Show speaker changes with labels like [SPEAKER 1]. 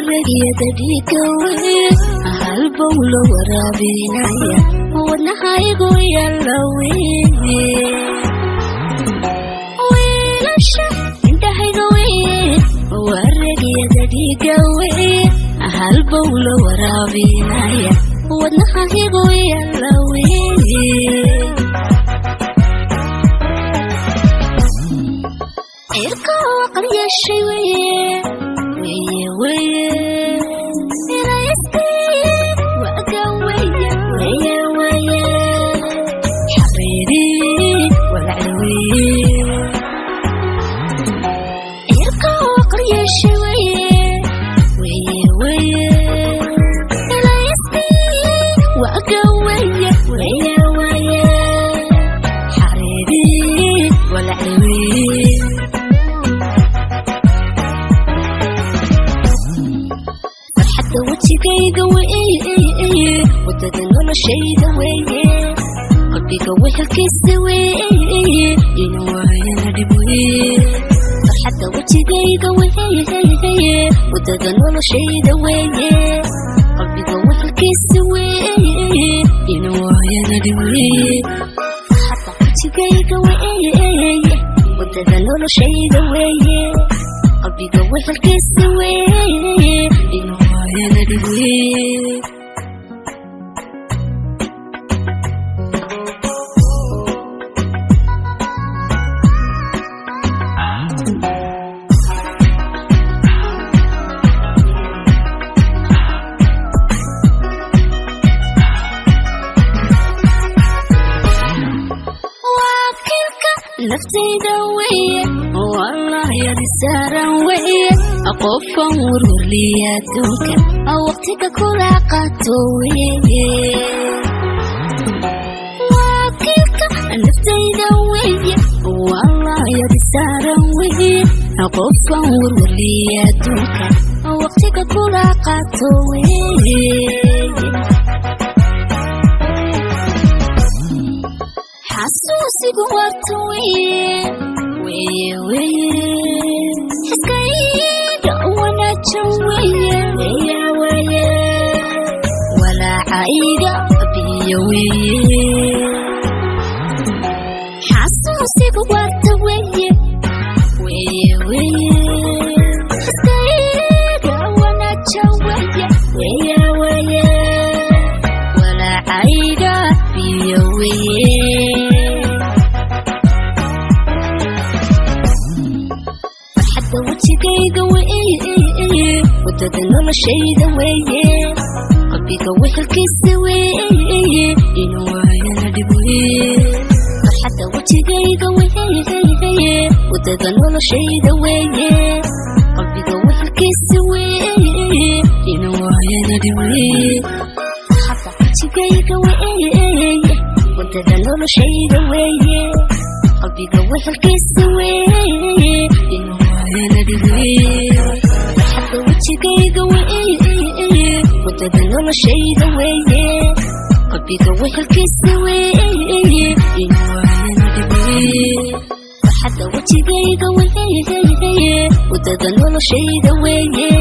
[SPEAKER 1] waragiyada dhiigawey halbowlo waraabinaya wadnahaygu yallawey wiilasha indhahayga wey waragiyada dhiigawey halbowlo waraabinaya wadnahaygu yallawey irka waqal yeeshay weye inaysti waga weye xaqiiri walacweye irka waqal yeeshay weye inaysti waga weye xaqiiri walacweye wajigayga weeye wadada noloshayda weeye qalbiga wehelkiisa weeye ina waayana dhib weeye farxadda wajigayga weeye wadada noloshayda weeye qalbiga wehelkiisa weeye ina waayana dhib weeye farxadda wajigayga weeye wadada noloshayda weeye qalbiga wehelkiisa weeye ina waayana dhib weeye naftayda weeye والله يا رسالة وهي أقف ورور لي أدوك وقتك كل عقاتوي وكيك نفتيد وهي والله يا رسالة وهي أقف ورور لي أدوك وقتك كل عقاتوي حسوسي قوارتوي حسكايد وانا جوية ولا عايدة بيوي حسوسي قوارتوي حسكايد وانا جوية ولا عايدة بيوي wajigayga weeye wadada noloshayda weeye qalbiga wehelkiisa weeye ina waayana dhib weeye farxadda wajigayga weeye wadada noloshayda weeye qalbiga wehelkiisa weeye ina waayana dhib weeye farxadda wajigayga weeye wadada noloshayda weeye qalbiga wehelkiisa weeye ina waayana dhib weeye farxadda wajigayga weeye wadada noloshayda weeye qalbiga wehelkiisa weeye ina waayana dhib weeye farxadda wajigayga weeye wadada noloshayda weeye